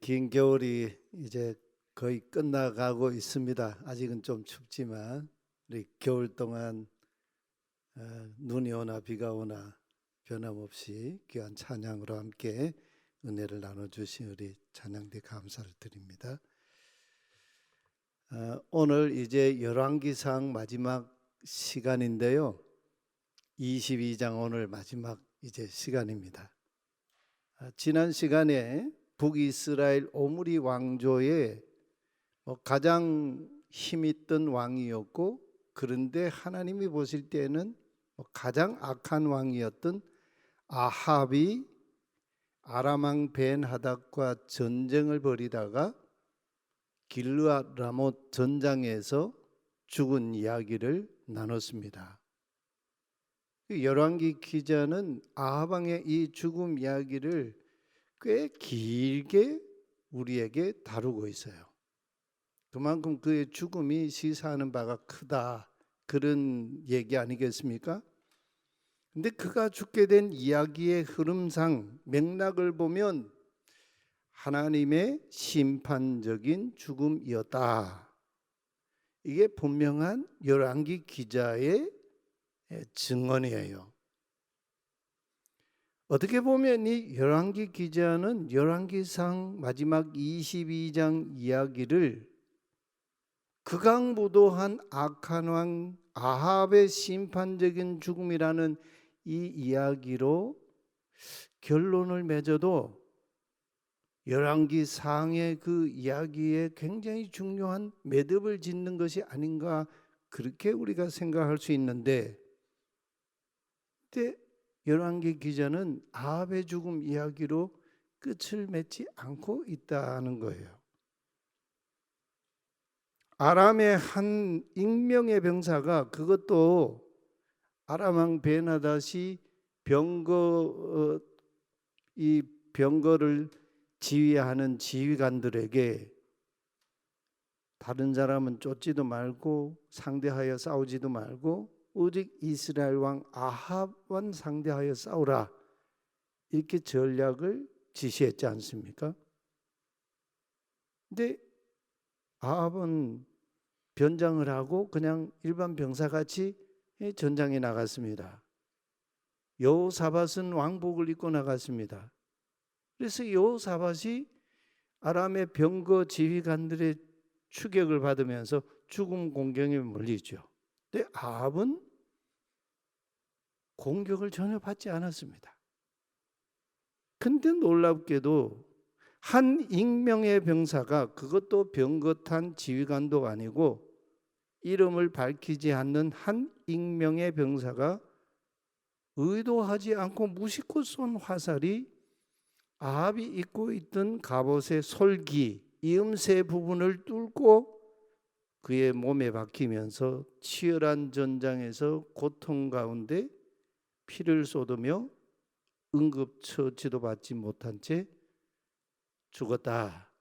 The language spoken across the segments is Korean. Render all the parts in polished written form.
긴 겨울이 이제 거의 끝나가고 있습니다. 아직은 좀 춥지만 우리 겨울 동안 눈이 오나 비가 오나 변함없이 귀한 찬양으로 함께 은혜를 나눠주신 우리 찬양대 감사를 드립니다. 오늘 이제 열왕기상 마지막 시간인데요. 22장 오늘 마지막 이제 시간입니다. 지난 시간에 북이스라엘 오므리 왕조의 가장 힘있던 왕이었고, 그런데 하나님이 보실 때는 가장 악한 왕이었던 아합이 아람 왕 벤하닷과 전쟁을 벌이다가 길르앗 라못 전장에서 죽은 이야기를 나눴습니다. 열왕기 기자는 아합 왕의 이 죽음 이야기를 꽤 길게 우리에게 다루고 있어요. 그만큼 그의 죽음이 시사하는 바가 크다, 그런 얘기 아니겠습니까? 근데 그가 죽게 된 이야기의 흐름상 맥락을 보면 하나님의 심판적인 죽음이었다. 이게 분명한 열왕기 기자의 증언이에요. 어떻게 보면 이 열왕기 기자는 열왕기상 마지막 22장 이야기를 극악무도한 악한 왕 아합의 심판적인 죽음이라는 이 이야기로 결론을 맺어도 열왕기상의 그 이야기에 굉장히 중요한 매듭을 짓는 것이 아닌가, 그렇게 우리가 생각할 수 있는데, 열왕기 기자는 아합의 죽음 이야기로 끝을 맺지 않고 있다는 거예요. 아람의 한 익명의 병사가, 그것도 아람 왕 벤하닷이 이 병거를 지휘하는 지휘관들에게 다른 사람은 쫓지도 말고 상대하여 싸우지도 말고 오직 이스라엘 왕 아합만 상대하여 싸우라, 이렇게 전략을 지시했지 않습니까? 근데 아합은 변장을 하고 그냥 일반 병사같이 전장에 나갔습니다. 여호사밧은 왕복을 입고 나갔습니다. 그래서 여호사밧이 아람의 병거 지휘관들의 추격을 받으면서 죽음 공경에 몰리죠. 근데 아합은 공격을 전혀 받지 않았습니다. 근데 놀랍게도 한 익명의 병사가, 그것도 병거 탄 지휘관도 아니고 이름을 밝히지 않는 한 익명의 병사가 의도하지 않고 무심코 쏜 화살이 아합이 입고 있던 갑옷의 솔기, 이음새 부분을 뚫고 그의 몸에 박히면서 치열한 전장에서 고통 가운데 피를 쏟으며 응급처치도 받지 못한 채 죽었다.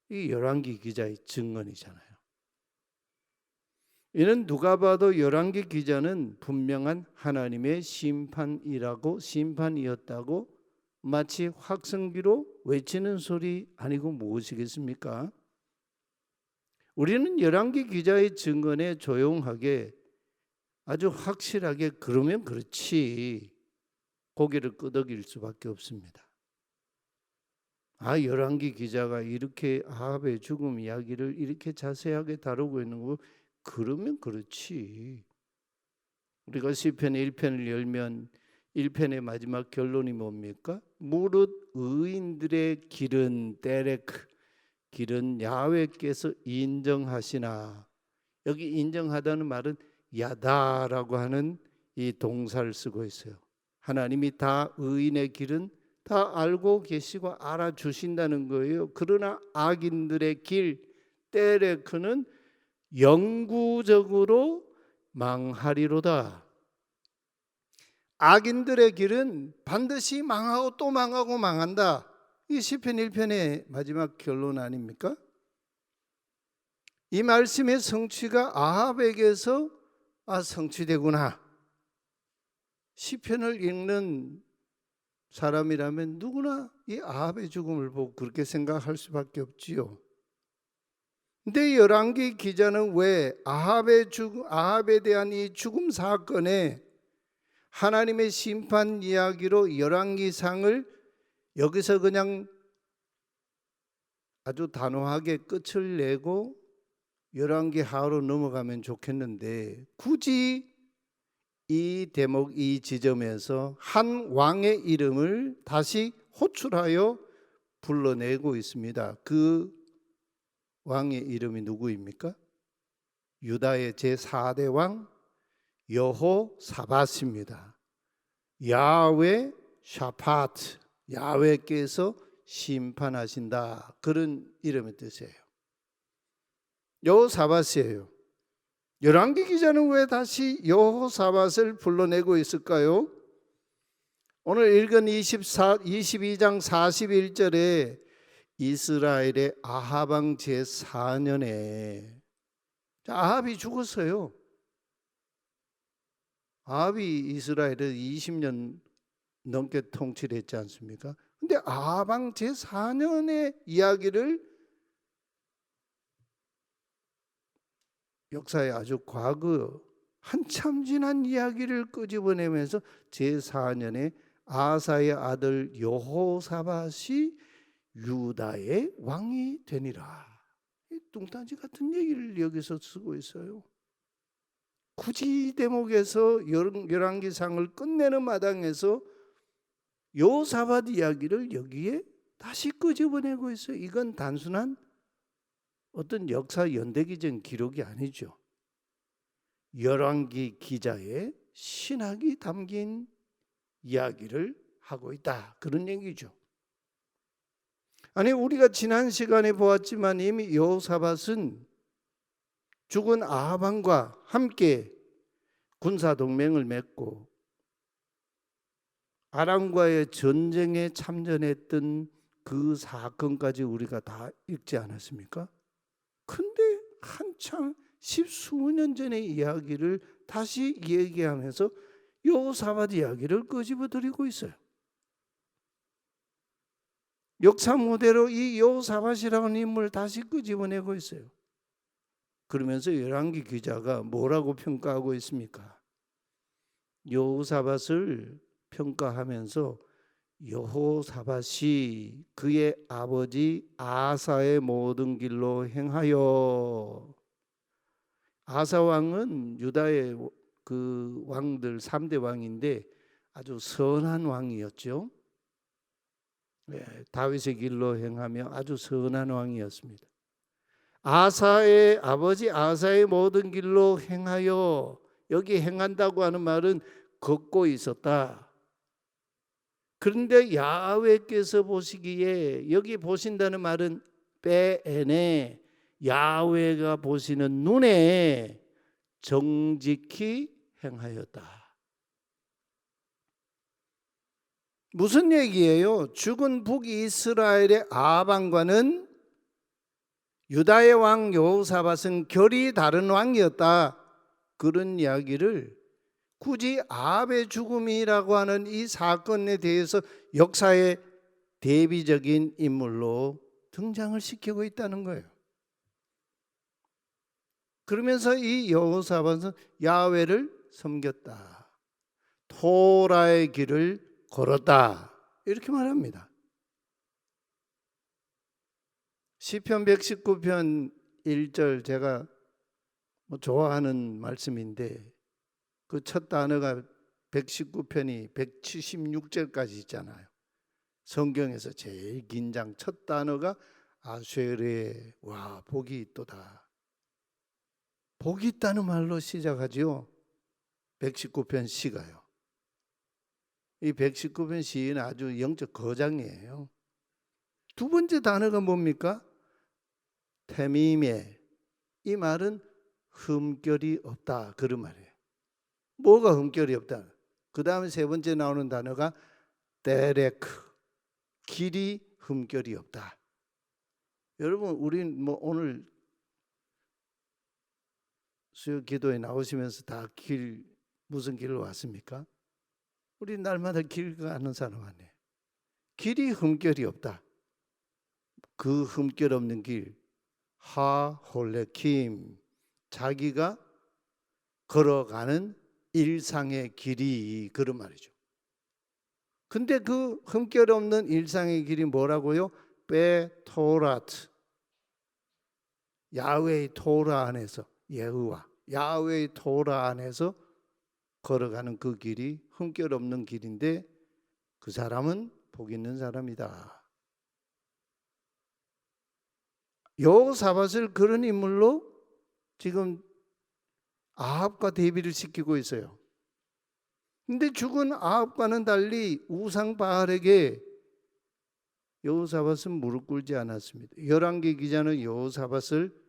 이 열왕기 기자의 증언이잖아요. 이는 누가 봐도 열왕기 기자는 분명한 하나님의 심판이었다고 마치 확성기로 외치는 소리 아니고 무엇이겠습니까? 우리는 열왕기 기자의 증언에 조용하게, 아주 확실하게 그러면 그렇지 고개를 끄덕일 수밖에 없습니다. 열왕기 기자가 이렇게 아합의 죽음 이야기를 이렇게 자세하게 다루고 있는 거, 그러면 그렇지. 우리가 시편 1편을 열면 1편의 마지막 결론이 뭡니까? 무릇 의인들의 길은 데레크, 길은 야훼께서 인정하시나. 여기 인정하다는 말은 야다라고 하는 이 동사를 쓰고 있어요. 하나님이 다 의인의 길은 다 알고 계시고 알아주신다는 거예요. 그러나 악인들의 길 데레크는 영구적으로 망하리로다. 악인들의 길은 반드시 망하고 또 망하고 망한다. 이 시편 1편의 마지막 결론 아닙니까? 이 말씀의 성취가 아합에게서 성취되구나. 시편을 읽는 사람이라면 누구나 이 아합의 죽음을 보고 그렇게 생각할 수밖에 없지요. 근데 열왕기 기자는 왜 아합에 대한 이 죽음 사건에 하나님의 심판 이야기로 열왕기상을 여기서 그냥 아주 단호하게 끝을 내고 열왕기 하로 넘어가면 좋겠는데, 굳이 이 대목, 이 지점에서 한 왕의 이름을 다시 호출하여 불러내고 있습니다. 그 왕의 이름이 누구입니까? 유다의 제4대 왕 여호사밧입니다. 야훼 샤파트, 야훼께서 심판하신다, 그런 이름의 뜻이에요. 여호사밧이에요. 열왕기 기자는 왜 다시 여호사밧을 불러내고 있을까요? 오늘 읽은 22장 41절에 이스라엘의 아합 왕 제4년에 아합이 죽었어요. 아합이 이스라엘을 20년 넘게 통치를 했지 않습니까? 근데 아합 왕 제4년의 이야기를, 역사의 아주 과거 한참 지난 이야기를 끄집어내면서 제4년에 아사의 아들 여호사밧이 유다의 왕이 되니라. 이 뚱딴지 같은 얘기를 여기서 쓰고 있어요. 굳이 이 대목에서 열왕기상을 끝내는 마당에서 여호사밧 이야기를 여기에 다시 끄집어내고 있어요. 이건 단순한 어떤 역사 연대기적 기록이 아니죠. 열왕기 기자의 신학이 담긴 이야기를 하고 있다, 그런 얘기죠. 아니, 우리가 지난 시간에 보았지만 이미 여호사밧은 죽은 아합 왕과 함께 군사 동맹을 맺고 아람과의 전쟁에 참전했던 그 사건까지 우리가 다 읽지 않았습니까? 근데 한참 십수년 전의 이야기를 다시 얘기하면서 여호사밧 이야기를 끄집어 드리고 있어요. 역사 무대로 이 여호사밧이라는 인물을 다시 끄집어내고 있어요. 그러면서 열왕기 기자가 뭐라고 평가하고 있습니까? 여호사밧을 평가하면서 여호사밧이 그의 아버지 아사의 모든 길로 행하여, 아사 왕은 유다의 그 왕들 3대 왕인데 아주 선한 왕이었죠. 다윗의 길로 행하며 아주 선한 왕이었습니다. 아사의 아버지 아사의 모든 길로 행하여, 여기 행한다고 하는 말은 걷고 있었다. 그런데 야훼께서 보시기에, 여기 보신다는 말은 빼에네, 야훼가 보시는 눈에 정직히 행하였다. 무슨 얘기예요? 죽은 북이스라엘의 아합 왕과는 유다의 왕 여호사밧은 결이 다른 왕이었다, 그런 이야기를 굳이 아합의 죽음이라고 하는 이 사건에 대해서 역사의 대비적인 인물로 등장을 시키고 있다는 거예요. 그러면서 이 여호사밧은 야훼를 섬겼다, 토라의 길을 걸었다, 이렇게 말합니다. 시편 119편 1절, 제가 좋아하는 말씀인데 그 첫 단어가 119편이 176절까지 있잖아요. 성경에서 제일 긴 장 첫 단어가 아쉐레, 와 복이 있도다. 복이 있다는 말로 시작하죠. 119편 시가요. 이 119편 시는 아주 영적 거장이에요. 두 번째 단어가 뭡니까? 테미메, 이 말은 흠결이 없다, 그런 말이에요. 뭐가 흠결이 없다? 그 다음에 세 번째 나오는 단어가 데레크, 길이 흠결이 없다. 여러분, 우린 오늘 수요 기도에 나오시면서 다 무슨 길로 왔습니까? 우리 날마다 길 가는 사람 아니에요. 길이 흠결이 없다. 그 흠결 없는 길, 하홀레킴, 자기가 걸어가는 일상의 길이, 그런 말이죠. 근데 그 흠결 없는 일상의 길이 뭐라고요? 베토라트, 야훼의 토라 안에서, 예후와 야훼의 토라 안에서 걸어가는 그 길이 흠결 없는 길인데 그 사람은 복 있는 사람이다. 여호사밧을 그런 인물로 지금 아합과 대비를 시키고 있어요. 근데 죽은 아합과는 달리 우상 바알에게 여호사밧은 무릎 꿇지 않았습니다. 열왕기 기자는 여호사밧을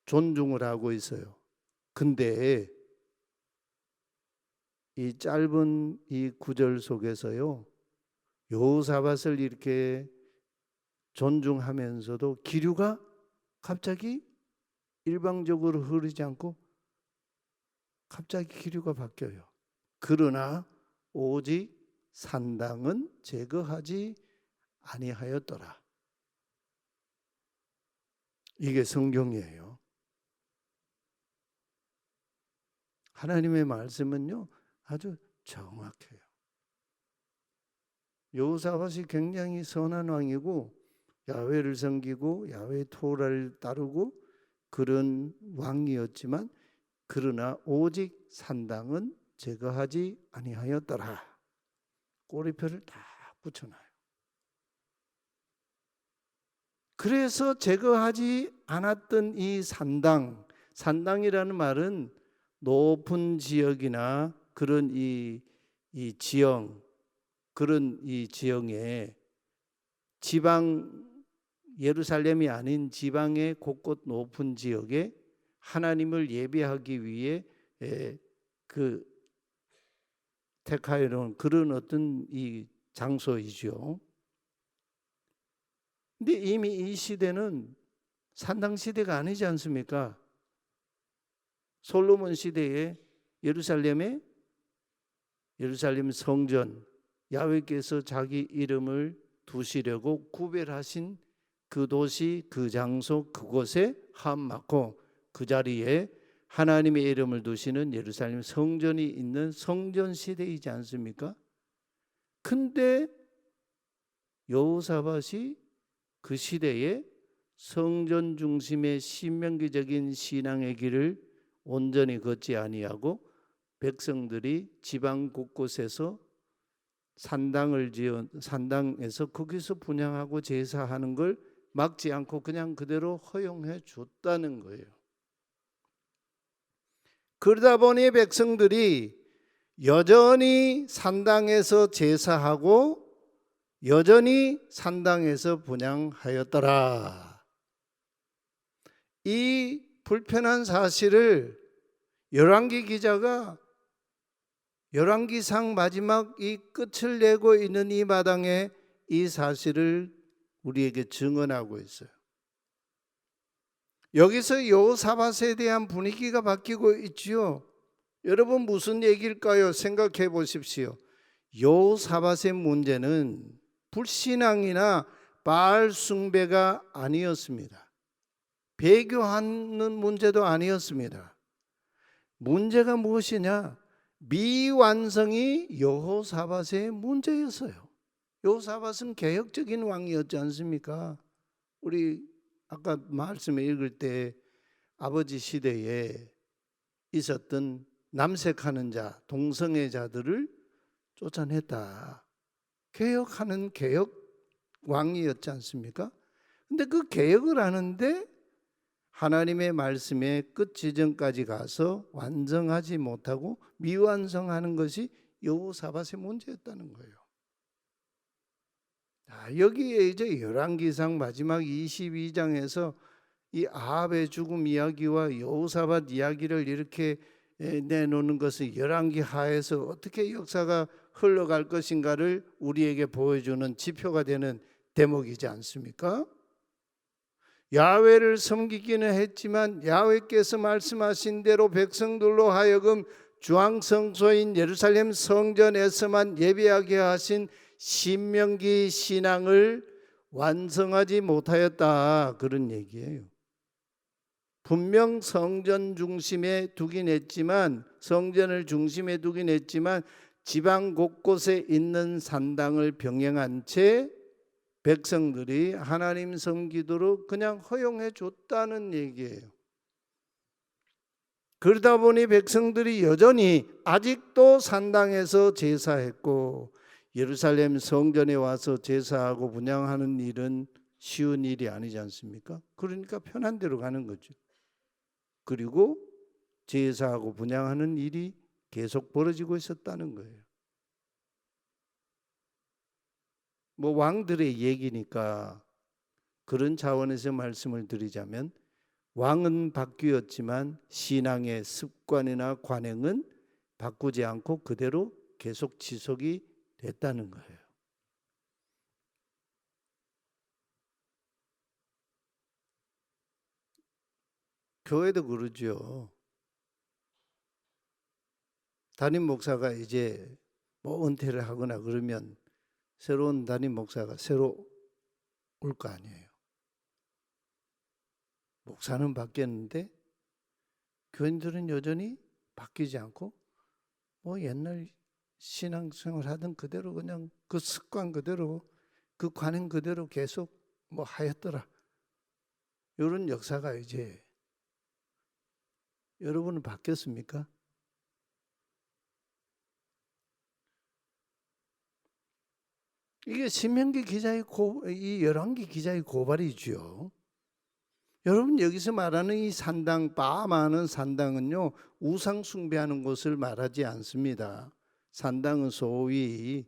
존중을 하고 있어요. 근데 이 짧은 이 구절 속에서요, 여호사밧을 이렇게 존중하면서도 기류가 갑자기 일방적으로 흐르지 않고 갑자기 기류가 바뀌어요. 그러나 오직 산당은 제거하지 아니하였더라. 이게 성경이에요. 하나님의 말씀은요 아주 정확해요. 여호사밧이 굉장히 선한 왕이고 야훼를 섬기고 야훼 토라를 따르고 그런 왕이었지만 그러나 오직 산당은 제거하지 아니하였더라. 꼬리표를 다 붙여놔요. 그래서 제거하지 않았던 이 산당이라는 말은 높은 지역이나 그런 이 지형, 그런 이 지형에 지방, 예루살렘이 아닌 지방의 곳곳 높은 지역에 하나님을 예배하기 위해 그 택하여 놓은 그런 어떤 이 장소이죠. 근데 이미 이 시대는 산당 시대가 아니지 않습니까? 솔로몬 시대에 예루살em 성전, 야훼께서 자기 이름을 두시려고 구별하신 그 도시, 그 장소, 그곳에 함맞고 그 자리에 하나님의 이름을 두시는 예루살렘 성전이 있는 성전 시대이지 않습니까? 근데 여호사밧이 그 시대에 성전 중심의 신명기적인 신앙의 길을 온전히 걷지 아니하고 백성들이 지방 곳곳에서 산당에서 거기서 분향하고 제사하는 걸 막지 않고 그냥 그대로 허용해 줬다는 거예요. 그러다 보니 백성들이 여전히 산당에서 제사하고 여전히 산당에서 분향하였더라. 이 불편한 사실을 열왕기 기자가 열왕기상 마지막 이 끝을 내고 있는 이 마당에 이 사실을 우리에게 증언하고 있어요. 여기서 여호사밧에 대한 분위기가 바뀌고 있지요. 여러분 무슨 얘기일까요? 생각해 보십시오. 여호사밧의 문제는 불신앙이나 바알 숭배가 아니었습니다. 배교하는 문제도 아니었습니다. 문제가 무엇이냐? 미완성이 여호사밧의 문제였어요. 여호사밧은 개혁적인 왕이었지 않습니까? 우리 아까 말씀을 읽을 때 아버지 시대에 있었던 남색하는 자, 동성애자들을 쫓아냈다. 개혁하는 개혁 왕이었지 않습니까? 근데 그 개혁을 하는데 하나님의 말씀의 끝 지점까지 가서 완성하지 못하고 미완성하는 것이 여호사밧의 문제였다는 거예요. 여기에 이제 열왕기상 마지막 22장에서 이 아합의 죽음 이야기와 여호사밧 이야기를 이렇게 내놓는 것은 열왕기 하에서 어떻게 역사가 흘러갈 것인가를 우리에게 보여주는 지표가 되는 대목이지 않습니까? 야훼를 섬기기는 했지만 야훼께서 말씀하신 대로 백성들로 하여금 주황성소인 예루살렘 성전에서만 예배하게 하신 신명기 신앙을 완성하지 못하였다, 그런 얘기예요. 분명 성전 중심에 두긴 했지만, 성전을 중심에 두긴 했지만 지방 곳곳에 있는 산당을 병행한 채 백성들이 하나님 섬기도록 그냥 허용해 줬다는 얘기예요. 그러다 보니 백성들이 여전히 아직도 산당에서 제사했고, 예루살렘 성전에 와서 제사하고 분향하는 일은 쉬운 일이 아니지 않습니까? 그러니까 편한 대로 가는 거죠. 그리고 제사하고 분향하는 일이 계속 벌어지고 있었다는 거예요. 뭐 왕들의 얘기니까 그런 차원에서 말씀을 드리자면, 왕은 바뀌었지만 신앙의 습관이나 관행은 바꾸지 않고 그대로 계속 지속이 됐다는 거예요. 교회도 그러죠. 담임 목사가 이제 뭐 은퇴를 하거나 그러면 새로운 담임 목사가 새로 올 거 아니에요. 목사는 바뀌었는데 교인들은 여전히 바뀌지 않고 뭐 옛날 신앙생활 하던 그대로 그냥 그 습관 그대로 그 관행 그대로 계속 뭐 하였더라. 이런 역사가 이제, 여러분은 바뀌었습니까? 이게 신명기 기자의 이 열왕기 기자의 고발이죠. 여러분, 여기서 말하는 이 산당, 많은 산당은요, 우상 숭배하는 곳을 말하지 않습니다. 산당은 소위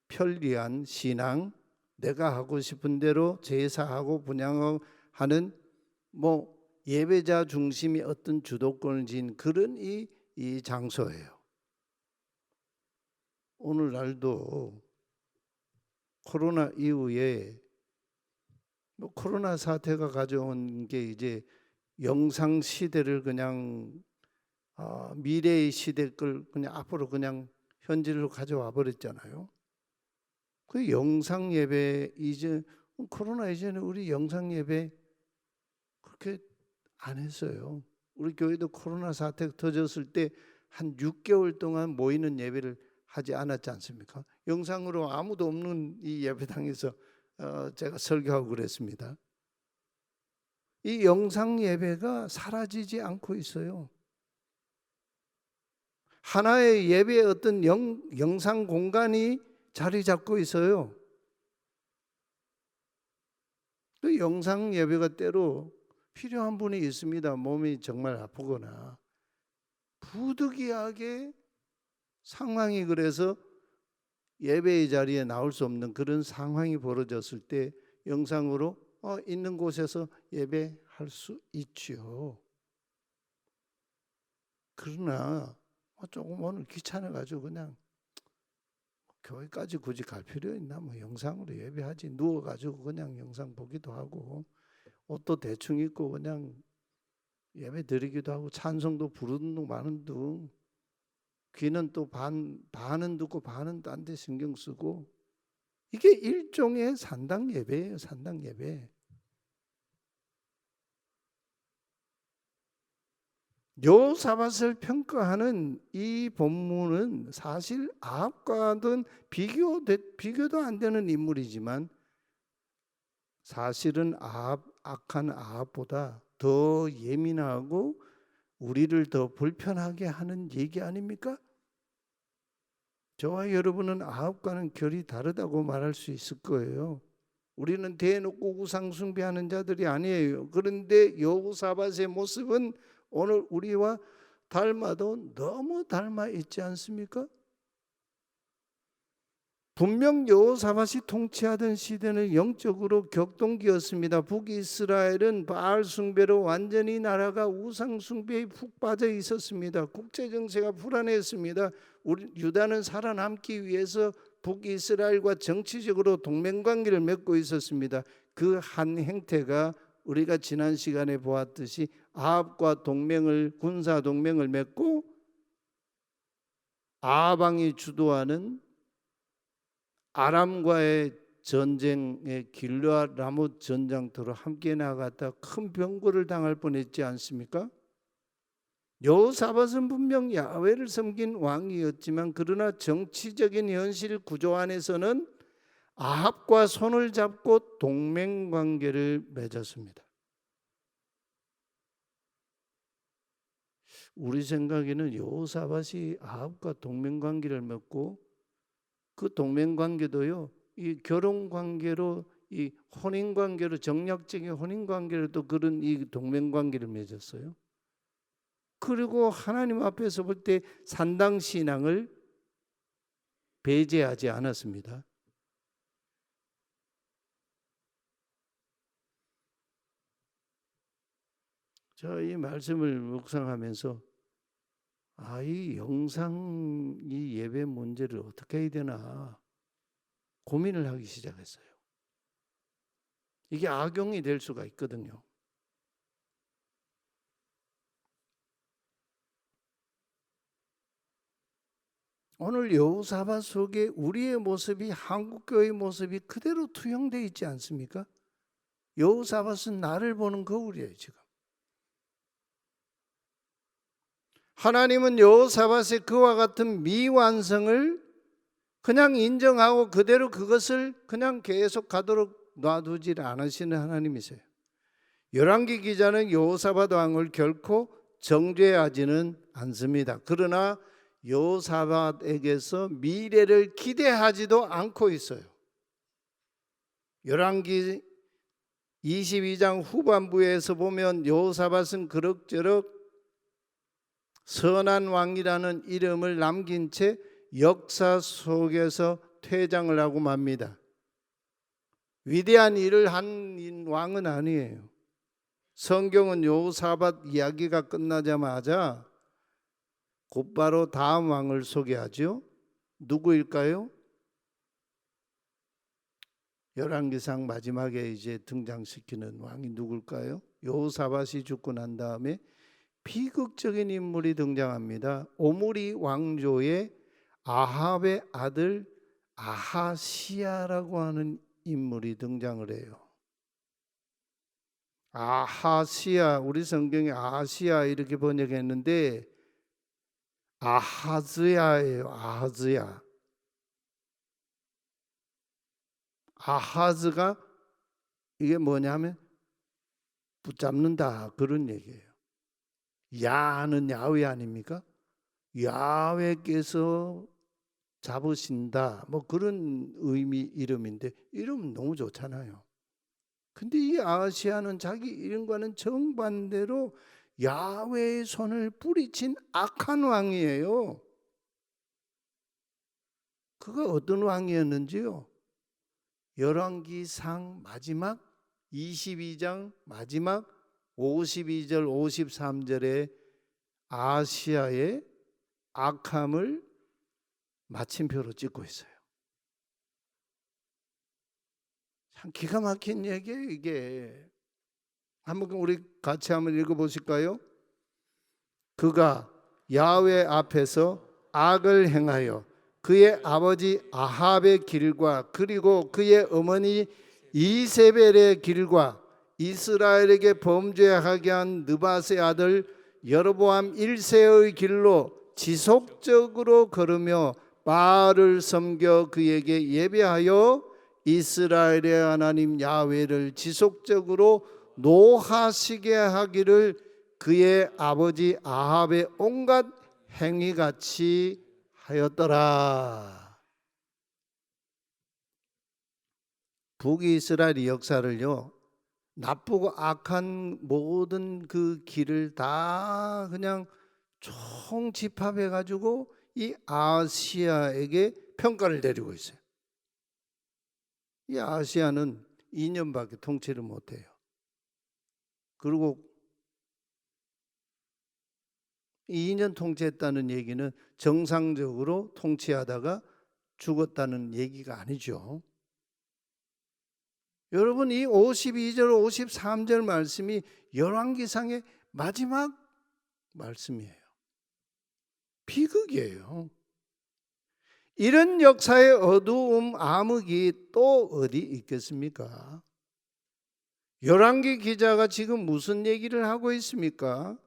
편리한 신앙, 내가 하고 싶은 대로 제사하고 분향하는 뭐 예배자 중심이 어떤 주도권을 진 그런 이 장소예요. 오늘날도 코로나 이후에 뭐 코로나 사태가 가져온 게 이제 영상 시대를 그냥 미래의 시대를 그냥 앞으로 그냥 현실로 가져와 버렸잖아요. 그 영상 예배 이제 코로나 이전에 우리 영상 예배 그렇게 안 했어요. 우리 교회도 코로나 사태가 터졌을 때 한 6개월 동안 모이는 예배를 하지 않았지 않습니까? 영상으로 아무도 없는 이 예배당에서 제가 설교하고 그랬습니다. 이 영상 예배가 사라지지 않고 있어요. 하나의 예배의 어떤 영상 공간이 자리 잡고 있어요. 그 영상 예배가 때로 필요한 분이 있습니다. 몸이 정말 아프거나 부득이하게 상황이 그래서 예배의 자리에 나올 수 없는 그런 상황이 벌어졌을 때 영상으로 있는 곳에서 예배할 수 있죠. 그러나 조금 오늘 귀찮아가지고 그냥 교회까지 굳이 갈 필요 있나? 뭐 영상으로 예배하지. 누워가지고 그냥 영상 보기도 하고 옷도 대충 입고 그냥 예배 드리기도 하고 찬송도 부르는 둥 마는 둥, 귀는 또 반은 듣고 반은 딴 데 신경 쓰고, 이게 일종의 산당 예배예요. 산당 예배. 여호사밧을 평가하는 이 본문은 사실 아합과는 비교도 안 되는 인물이지만 사실은 악한 아합보다 더 예민하고 우리를 더 불편하게 하는 얘기 아닙니까? 저와 여러분은 아합과는 결이 다르다고 말할 수 있을 거예요. 우리는 대놓고 우상 숭배하는 자들이 아니에요. 그런데 여호사밧의 모습은 오늘 우리와 닮아도 너무 닮아 있지 않습니까? 분명 여호사밧이 통치하던 시대는 영적으로 격동기였습니다. 북이스라엘은 바알 숭배로 완전히 나라가 우상 숭배에 푹 빠져 있었습니다. 국제 정세가 불안했습니다. 우리 유다는 살아남기 위해서 북이스라엘과 정치적으로 동맹관계를 맺고 있었습니다. 그 한 행태가 우리가 지난 시간에 보았듯이 아합과 군사 동맹을 맺고 아합 왕이 주도하는 아람과의 전쟁에 길르앗 라못 전장터로 함께 나갔다 큰 병고를 당할 뻔했지 않습니까? 여호사밧은 분명 야훼를 섬긴 왕이었지만 그러나 정치적인 현실 구조 안에서는 아합과 손을 잡고 동맹 관계를 맺었습니다. 우리 생각에는 여호사밧이 아합과 동맹 관계를 맺고 그 동맹 관계도요, 이 결혼 관계로, 이 혼인 관계로, 정략적인 혼인 관계로도 그런 이 동맹 관계를 맺었어요. 그리고 하나님 앞에서 볼 때 산당 신앙을 배제하지 않았습니다. 저 이 말씀을 묵상하면서 이 영상 이 예배 문제를 어떻게 해야 되나 고민을 하기 시작했어요. 이게 악용이 될 수가 있거든요. 오늘 여호사밧 속에 우리의 모습이 한국교회의 모습이 그대로 투영되어 있지 않습니까? 여호사밧은 나를 보는 거울이에요 지금. 하나님은 여호사밧의 그와 같은 미완성을 그냥 인정하고 그대로 그것을 그냥 계속 가도록 놔두지 않으시는 하나님이세요. 열왕기 기자는 여호사밧 왕을 결코 정죄하지는 않습니다. 그러나 여호사밧에게서 미래를 기대하지도 않고 있어요. 열왕기 22장 후반부에서 보면 여호사밧은 그럭저럭 선한 왕이라는 이름을 남긴 채 역사 속에서 퇴장을 하고 맙니다. 위대한 일을 한 왕은 아니에요. 성경은 여호사밧 이야기가 끝나자마자 곧바로 다음 왕을 소개하죠. 누구일까요? 열왕기상 마지막에 이제 등장시키는 왕이 누굴까요? 여호사밧이 죽고 난 다음에 비극적인 인물이 등장합니다. 오므리 왕조의 아합의 아들 아하시야라고 하는 인물이 등장을 해요. 아하시야, 우리 성경에 아하시야 이렇게 번역했는데 아하즈야예요. 아하즈야. 아하즈가 이게 뭐냐면 붙잡는다 그런 얘기예요. 야는 야훼 아닙니까? 야훼께서 잡으신다 뭐 그런 의미 이름인데 이름은 너무 좋잖아요. 근데 이 아하시야는 자기 이름과는 정반대로 야훼의 손을 뿌리친 악한 왕이에요. 그가 어떤 왕이었는지요? 열왕기상 마지막 22장 마지막 52절 53절에 아하시야의 악함을 마침표로 찍고 있어요. 참 기가 막힌 얘기예요 이게. 한번 우리 같이 한번 읽어보실까요? 그가 야훼 앞에서 악을 행하여 그의 아버지 아합의 길과 그리고 그의 어머니 이세벨의 길과 이스라엘에게 범죄하게 한 느밧의 아들 여로보암 1세의 길로 지속적으로 걸으며 바알을 섬겨 그에게 예배하여 이스라엘의 하나님 야훼를 지속적으로 노하시게 하기를 그의 아버지 아합의 온갖 행위같이 하였더라. 북이스라엘의 역사를요, 나쁘고 악한 모든 그 길을 다 그냥 총집합해 가지고 이 아시아에게 평가를 내리고 있어요. 이 아시아는 2년밖에 통치를 못해요. 그리고 2년 통치했다는 얘기는 정상적으로 통치하다가 죽었다는 얘기가 아니죠. 여러분 이 52절 53절 말씀이 열왕기상의 마지막 말씀이에요. 비극이에요. 이런 역사의 어두움, 암흑이 또 어디 있겠습니까? 열왕기 기자가 지금 무슨 얘기를 하고 있습니까?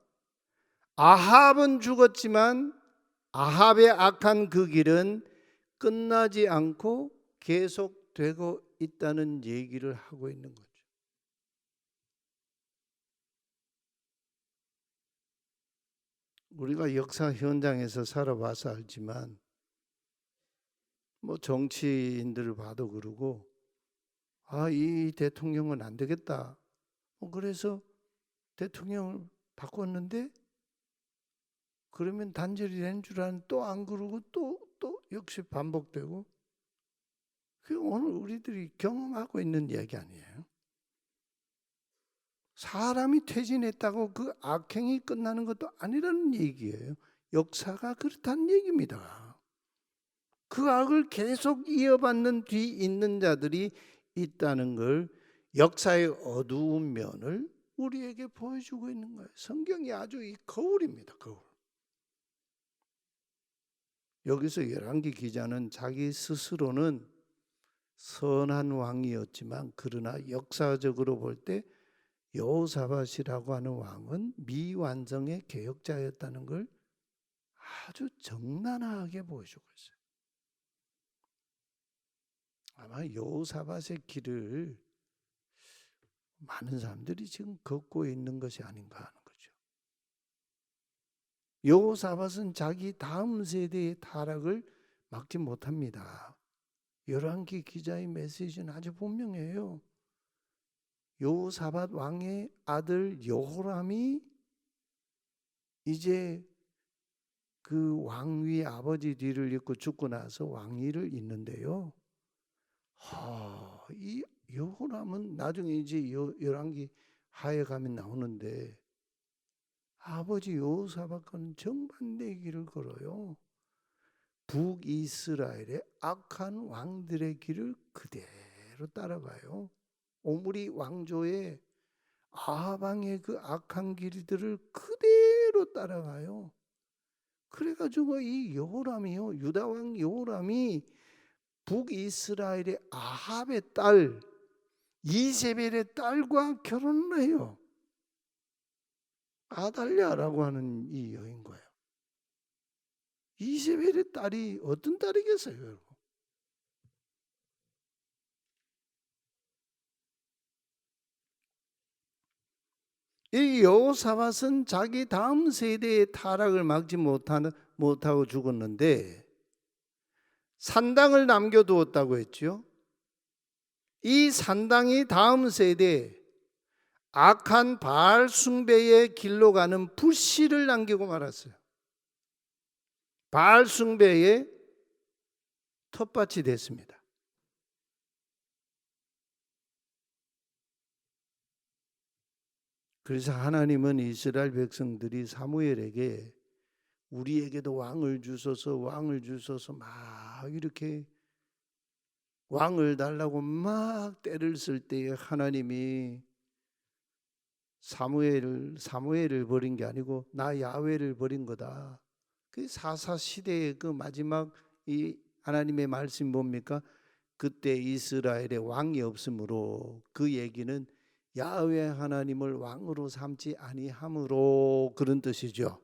아합은 죽었지만 아합의 악한 그 길은 끝나지 않고 계속되고 있다는 얘기를 하고 있는 거죠. 우리가 역사 현장에서 살아봐서 알지만 뭐 정치인들을 봐도 그러고 이 대통령은 안 되겠다. 그래서 대통령을 바꿨는데 그러면 단절이 된 줄 아는 또 안 그러고 또 역시 반복되고 그게 오늘 우리들이 경험하고 있는 얘기 아니에요. 사람이 퇴진했다고 그 악행이 끝나는 것도 아니라는 얘기예요. 역사가 그렇다는 얘기입니다. 그 악을 계속 이어받는 뒤 있는 자들이 있다는 걸 역사의 어두운 면을 우리에게 보여주고 있는 거예요. 성경이 아주 이 거울입니다. 거울. 여기서 열왕기 기자는 자기 스스로는 선한 왕이었지만 그러나 역사적으로 볼 때 여호사밧이라고 하는 왕은 미완성의 개혁자였다는 걸 아주 적나라하게 보여주고 있어요. 아마 여호사밧의 길을 많은 사람들이 지금 걷고 있는 것이 아닌가 하는 거죠. 여호사밧은 자기 다음 세대의 타락을 막지 못합니다. 열왕기 기자의 메시지는 아주 분명해요. 여호사밧 왕의 아들 여호람이 이제 그 왕위 아버지 뒤를 잇고 죽고 나서 왕위를 잇는데요. 이 여호람은 나중에 이제 열왕기 하에 가면 나오는데 아버지 여호사밧과는 정반대의 길을 걸어요. 북이스라엘의 악한 왕들의 길을 그대로 따라가요. 오므리 왕조의 아합 왕의 그 악한 길들을 그대로 따라가요. 그래가지고 이 여호람이요, 유다 왕 여호람이 북이스라엘의 아합의 딸 이세벨의 딸과 결혼을 해요. 아달랴라고 하는 이 여인과요. 이세벨의 딸이 어떤 딸이겠어요, 여러분? 이 여호사밧은 자기 다음 세대의 타락을 막지 못하고 죽었는데 산당을 남겨두었다고 했죠. 이 산당이 다음 세대에 악한 바알 숭배의 길로 가는 불씨를 남기고 말았어요. 바알 숭배의 텃밭이 됐습니다. 그래서 하나님은 이스라엘 백성들이 사무엘에게 우리에게도 왕을 주소서 막 이렇게 왕을 달라고 막 때를 쓸 때에 하나님이 사무엘을 버린 게 아니고 나 야훼를 버린 거다. 그 사사 시대의 그 마지막 이 하나님의 말씀이 뭡니까? 그때 이스라엘에 왕이 없으므로 그 얘기는 야훼 하나님을 왕으로 삼지 아니함으로 그런 뜻이죠.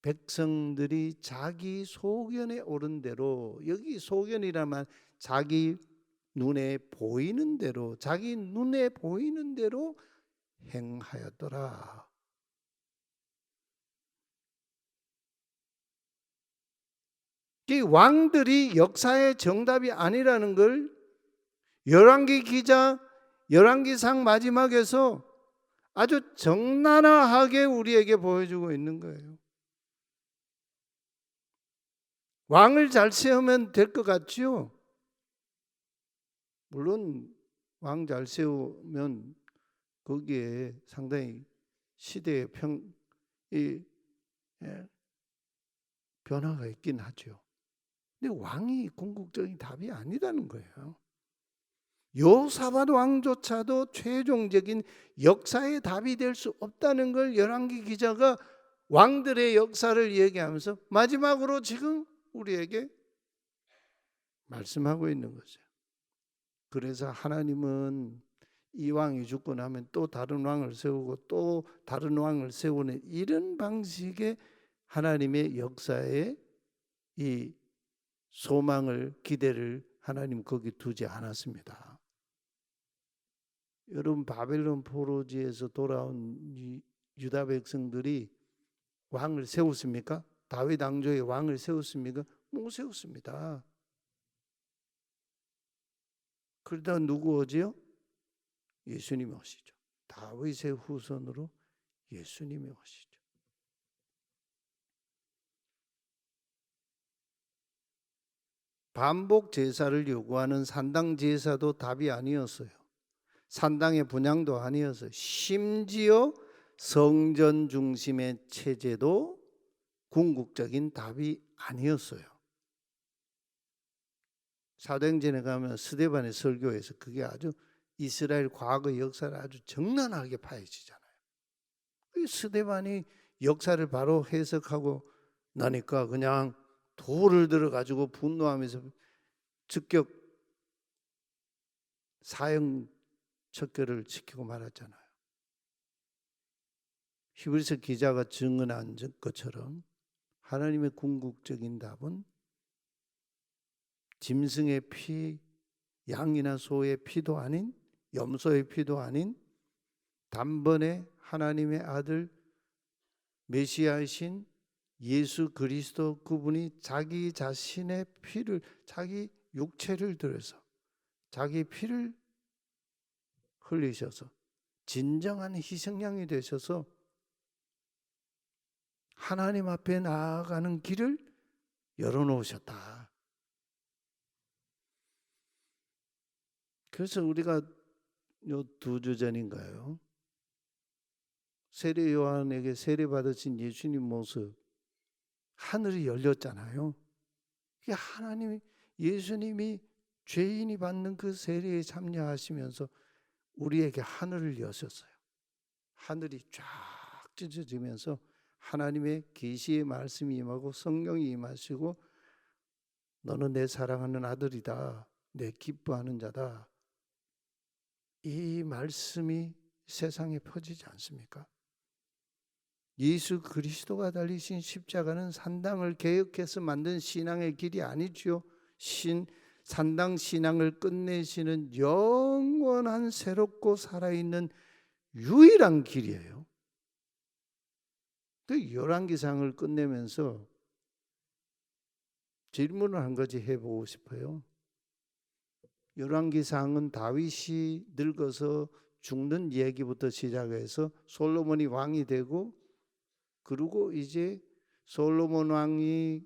백성들이 자기 소견에 오른 대로, 여기 소견이라면 자기 눈에 보이는 대로, 자기 눈에 보이는 대로 행하였더라. 이 왕들이 역사의 정답이 아니라는 걸 열왕기 기자 열왕기상 마지막에서 아주 적나라하게 우리에게 보여주고 있는 거예요. 왕을 잘 세우면 될 것 같죠? 물론 왕 잘 세우면 거기에 상당히 시대의 변화가 있긴 하죠. 근데 왕이 궁극적인 답이 아니라는 거예요. 여호사밧 왕조차도 최종적인 역사의 답이 될 수 없다는 걸 열왕기 기자가 왕들의 역사를 얘기하면서 마지막으로 지금 우리에게 말씀하고 있는 거죠. 그래서 하나님은 이 왕이 죽고 나면 또 다른 왕을 세우고 또 다른 왕을 세우는 이런 방식의 하나님의 역사에 이 소망을, 기대를 하나님 거기 두지 않았습니다. 여러분, 바벨론 포로지에서 돌아온 유다 백성들이 왕을 세웠습니까? 다윗 왕조의 왕을 세웠습니까? 못 세웠습니다. 그러다 누구 오지요? 예수님이 오시죠. 다윗의 후손으로 예수님이 오시죠. 반복 제사를 요구하는 산당 제사도 답이 아니었어요. 산당의 분향도 아니었어요. 심지어 성전 중심의 체제도 궁극적인 답이 아니었어요. 사도행전에 가면 스데반의 설교에서 그게 아주 이스라엘 과거 역사를 아주 적나라하게 파헤치잖아요. 스데반이 역사를 바로 해석하고 나니까 그냥 돌을 들어가지고 분노하면서 즉격 사형 척결을 지키고 말았잖아요. 히브리서 기자가 증언한 것처럼 하나님의 궁극적인 답은 짐승의 피, 양이나 소의 피도 아닌, 염소의 피도 아닌 단번에 하나님의 아들 메시아이신 예수 그리스도, 그분이 자기 자신의 피를, 자기 육체를 들여서 자기 피를 흘리셔서 진정한 희생양이 되셔서 하나님 앞에 나아가는 길을 열어놓으셨다. 그래서 우리가 요 2주 전인가요? 세례 요한에게 세례 받으신 예수님 모습, 하늘이 열렸잖아요. 하나님이, 예수님이 죄인이 받는 그 세례에 참여하시면서 우리에게 하늘을 여셨어요. 하늘이 쫙 찢어지면서 하나님의 계시의 말씀이 임하고 성령이 임하시고 너는 내 사랑하는 아들이다, 내 기뻐하는 자다, 이 말씀이 세상에 퍼지지 않습니까? 예수 그리스도가 달리신 십자가는 산당을 개혁해서 만든 신앙의 길이 아니지요. 산당 신앙을 끝내시는 영원한 새롭고 살아있는 유일한 길이에요. 그 열왕기상을 끝내면서 질문을 한 가지 해보고 싶어요. 열왕기상은 다윗이 늙어서 죽는 얘기부터 시작해서 솔로몬이 왕이 되고, 그리고 이제 솔로몬 왕이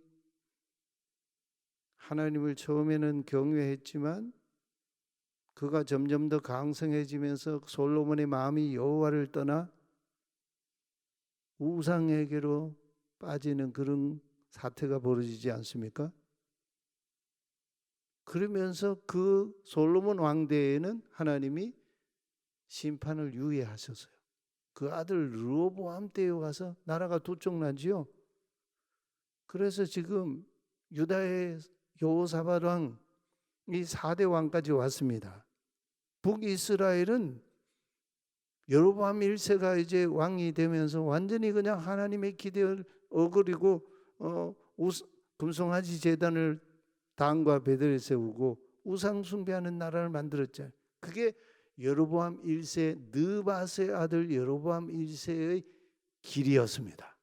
하나님을 처음에는 경외했지만 그가 점점 더 강성해지면서 솔로몬의 마음이 여호와를 떠나 우상에게로 빠지는 그런 사태가 벌어지지 않습니까? 그러면서 그 솔로몬 왕대에는 하나님이 심판을 유예하셨어요. 그 아들 르호보암 때에 가서 나라가 두 쪽 나지요. 그래서 지금 유다의 여호사밧 왕, 이 4대 왕까지 왔습니다. 북이스라엘은 여로보암 1세가 이제 왕이 되면서 완전히 그냥 하나님의 기대를 어그리고 금송아지 제단을 단과 베델에 세우고 우상 숭배하는 나라를 만들었잖아요. 그게 여로보암 1세 느밧의 아들 여로보암 1세의 길이었습니다.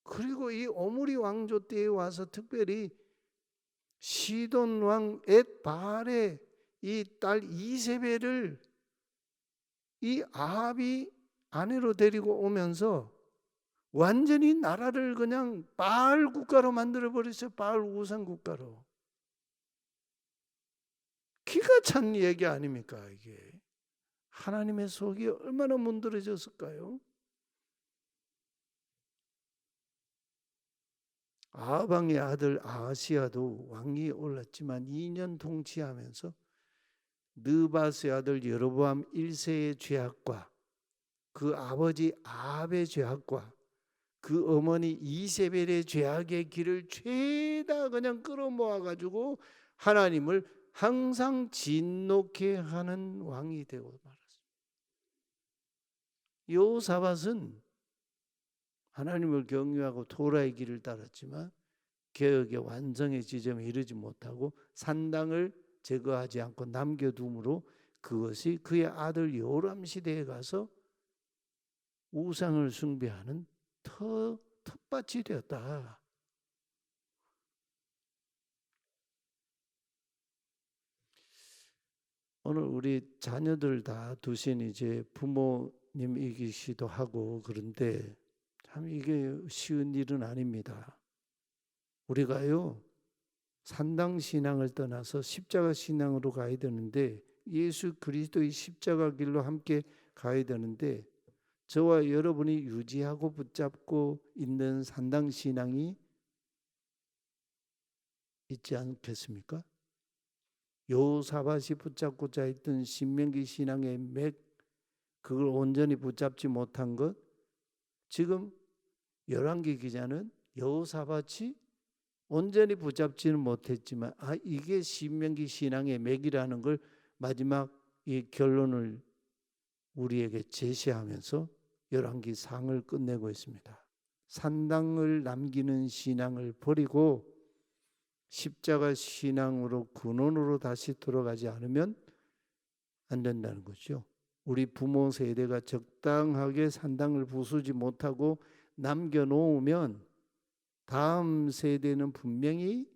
그리고 이 오므리 왕조 때에 와서 특별히 시돈 왕 엣바알의 이 딸 이세벨을 이 아합이 아내로 데리고 오면서 완전히 나라를 그냥 바알 국가로 만들어 버렸어요. 바알 우상 국가로. 기가 찬 얘기 아닙니까 이게? 하나님의 속이 얼마나 문드러졌을까요? 아합 왕의 아들 아하시아도 왕위에 올랐지만 2년 통치하면서 느밧의 아들 여로보암 1세의 죄악과 그 아버지 아합의 죄악과 그 어머니 이세벨의 죄악의 길을 죄다 그냥 끌어모아 가지고 하나님을 항상 진노케 하는 왕이 되고 말았습니다. 여호사밧은 하나님을 경유하고 토라의 길을 따랐지만 개혁의 완성의 지점에 이르지 못하고 산당을 제거하지 않고 남겨둠으로 그것이 그의 아들 요람 시대에 가서 우상을 숭배하는 텃밭이 되었다. 오늘 우리 자녀들 다 두신 이제 부모님이기시도 하고 그런데 참 이게 쉬운 일은 아닙니다. 우리가요 산당 신앙을 떠나서 십자가 신앙으로 가야 되는데 예수 그리스도의 십자가 길로 함께 가야 되는데 저와 여러분이 유지하고 붙잡고 있는 산당 신앙이 있지 않겠습니까? 여호사밧이 붙잡고자 했던 신명기 신앙의 맥 그걸 온전히 붙잡지 못한 것 지금 열왕기 기자는 여호사밧이 온전히 붙잡지는 못했지만 이게 신명기 신앙의 맥이라는 걸 마지막 이 결론을 우리에게 제시하면서 열왕기 상을 끝내고 있습니다. 산당을 남기는 신앙을 버리고 십자가 신앙으로 근원으로 다시 들어가지 않으면 안 된다는 거죠. 우리 부모 세대가 적당하게 산당을 부수지 못하고 남겨놓으면 다음 세대는 분명히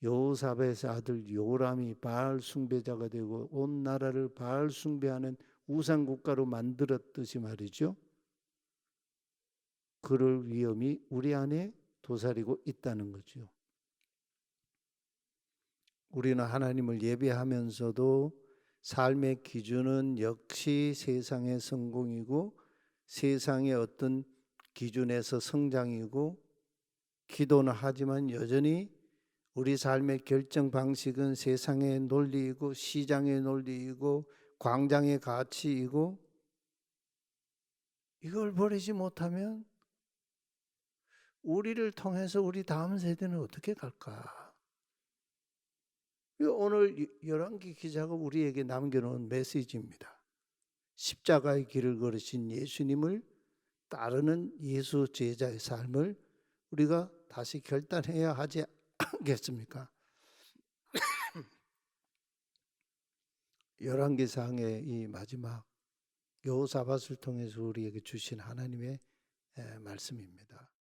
여호사밧의 아들 요람이 바알 숭배자가 되고 온 나라를 바알 숭배하는 우상 국가로 만들었듯이 말이죠. 그럴 위험이 우리 안에 도사리고 있다는 거죠. 우리는 하나님을 예배하면서도 삶의 기준은 역시 세상의 성공이고 세상의 어떤 기준에서 성장이고 기도는 하지만 여전히 우리 삶의 결정 방식은 세상의 논리이고 시장의 논리이고 광장의 가치이고 이걸 버리지 못하면 우리를 통해서 우리 다음 세대는 어떻게 갈까? 오늘 열왕기 기자가 우리에게 남겨놓은 메시지입니다. 십자가의 길을 걸으신 예수님을 따르는 예수 제자의 삶을 우리가 다시 결단해야 하지 않겠습니까? 열왕기상의 이 마지막 여호사밧을 통해서 우리에게 주신 하나님의 말씀입니다.